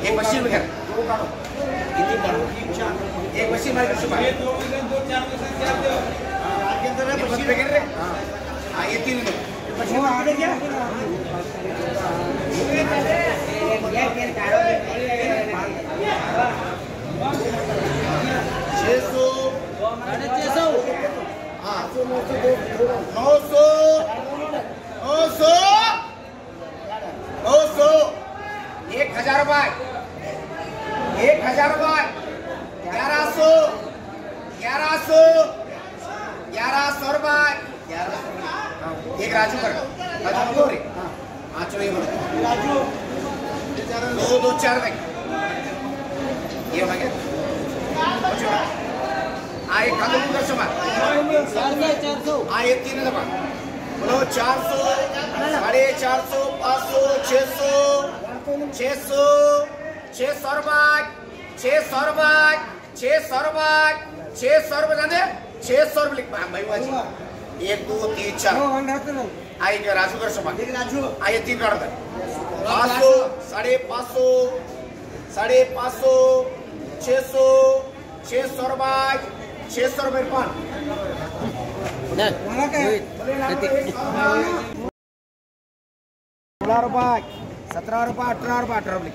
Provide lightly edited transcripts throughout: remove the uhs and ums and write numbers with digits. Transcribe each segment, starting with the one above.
एक मशीन में एक मशीन में ये 3 1000 रुपए 1100 रुपए एक राजू कर हाँ चलो ये राजू 2 2 4 में ये हो गया आए कांदूर का समा आए 3 दफा बोलो 400 450 500 600 600 600 रुपए 600 रुपए 600 रुपए 600 रुपए जाने 600 रुपए लिख भाई बाजी 1 2 3 4 आई के राजू कर समा आए 3 काट दे 500 550 550 600 600 रुपए 600 रुपए पान 16 रुपए 17 रुपए 18 रुपए 18 रुपए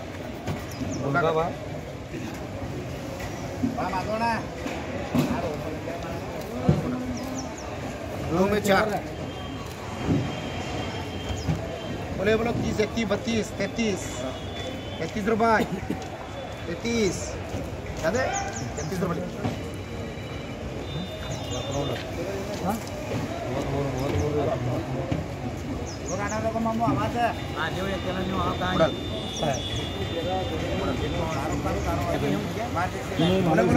दो में 4 बोले बोलो 30 31 32 33 रुपए 33 याद है 33 रुपए बोलो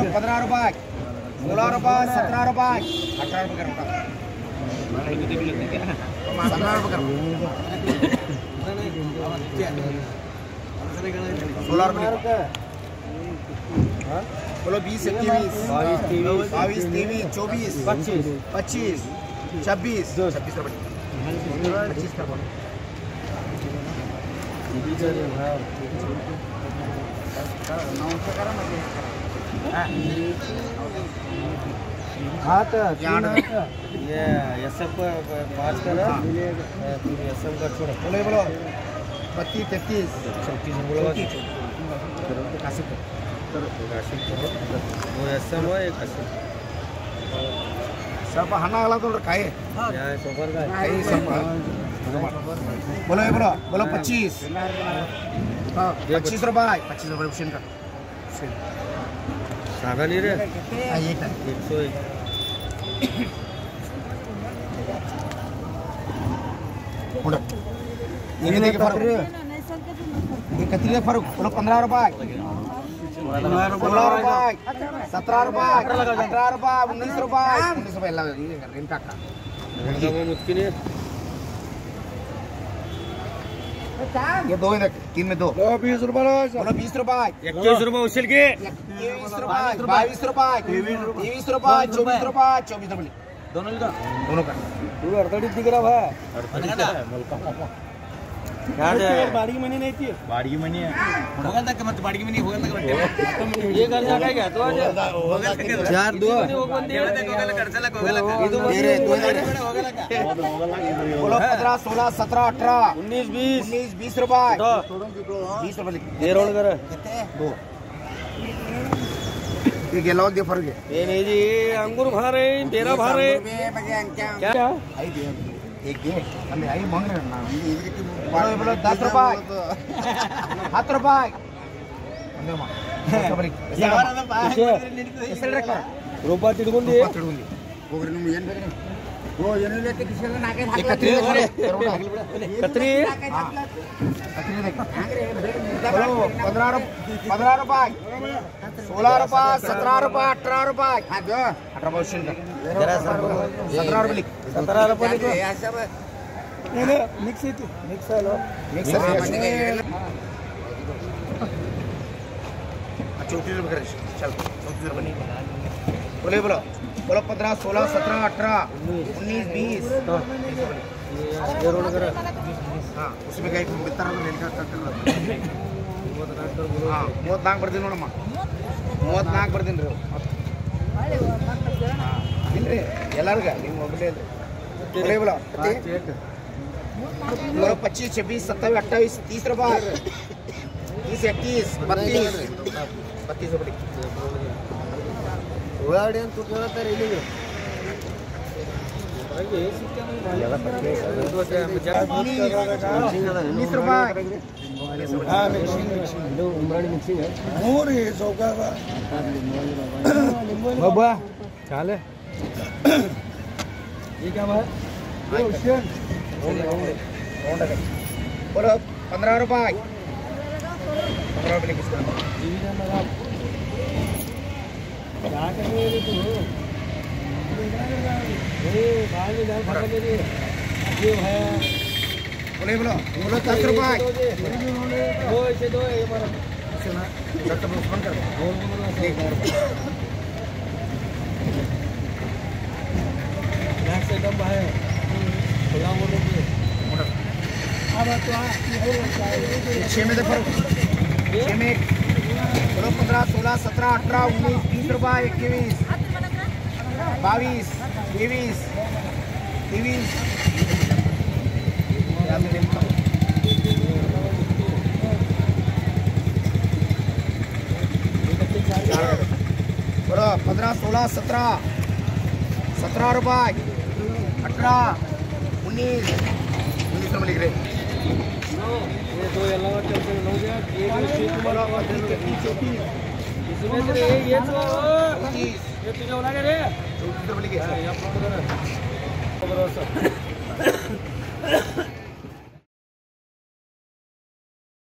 15 रुपए 16 रुपए 17 रुपए 18 रुपए कर 17 रुपए कर 16 रुपए बोलो 20 21 22 23 24 25 26 26 रुपए 25 का हाँ तो ये एसएफ 5 का एसएफ का छोड़ो बोलो बोलो 32 33 34 बोलो काशिफ वो एसएफ है एक काशिफ सब हना वाला तो काय है सोफर का है सब बोलो ये बोलो बोलो 25 हां 25 रुपए ऑप्शन का सादा नहीं रे हां ये का 101 बोलो ये देखिए फर्क ये कितने फर्क बोलो 15 रुपए 16 रुपए 17 रुपए 18 रुपए 19 रुपए 19 रुपए लगा इनका मुश्किल है ये 2 है 3 में 2 20 रुपए बोलो 20 रुपए 21 रुपए उछल के 21 रुपए 22 रुपए 23 रुपए 24 रुपए 24 रुपए दोनों का तू 38 दिख रहा है 38 है बाड़ी मनी नहीं थी बाड़ी मनी है होगा तक मत बाड़ी मनी होगा तक ये कर जाएगा क्या तो आज होगा 4 2 होगा कर चला होगा तेरे 2000 बोलो 15 16 17 18 19 20 रुपए 20 रुपए दे रोल कर कितने 2 ये गेला दे फर्क है ये नहीं जी अंगूर भा रहे तेरा भा रहे क्या आई दे एक दे हमें आई मांग रहे ना बोलो 10 रुपए 7 रुपए ರೂಪಾಯಿ ತಿಡ್ಕೊಂಡು ಹೋಗ್ರಿ ಏನು ಬೇಕು ಓ ಏನು ಬೇಕು ಕಿಶೆಲ್ಲ ನಾಕೆ ಹಾಕಿ ಕತ್ರಿ ಕತ್ರಿ बोलो 15 रुपए 16 रुपए 17 रुपए 18 रुपए 18 रुपए 17 रुपए लिख 17 रुपए लिख मिक्स है मिक्स है लो मिक्स है 34 रुपए कर चल 34 रुपए नहीं बोले बोलो बोलो 15 16 17 18 19 20 ये रोड कर हाँ उसमें कहीं मिलता है हाँ 34 ಬರ್ತೀನಿ ನೋಡಮ್ಮ 34 ಬರ್ತೀನಿ ರೀ ಇಲ್ರಿ ಎಲ್ಲರಿಗ ನಿಮ್ಮ ಒಬ್ಬರೇ ಇಲ್ರಿ बोलो 25 26 27 28 30 रुपए 30 31 32 32 रुपए ओयाडी ಅಂತ ಹೇಳ್ತಾರೆ ಇಲ್ಲಿಗೆ 20 रुपए हाँ मिक्सिंग है मूर है चौका बाबा चाले ये क्या बात बोलो 15 रुपए 15 रुपए किसका बोलो 10 रुपए छः में देखो 6 में बोलो 15 16 17 18 19 20 रुपए 21 22 23 23 बोलो 15 16 17 17 रुपए 18 19 रुपए लिख रहे ये दो अलावा चलते हो गया ये इसमें से ये तो 25 ये तुझे होना क्या रे 24 रुपए लिखे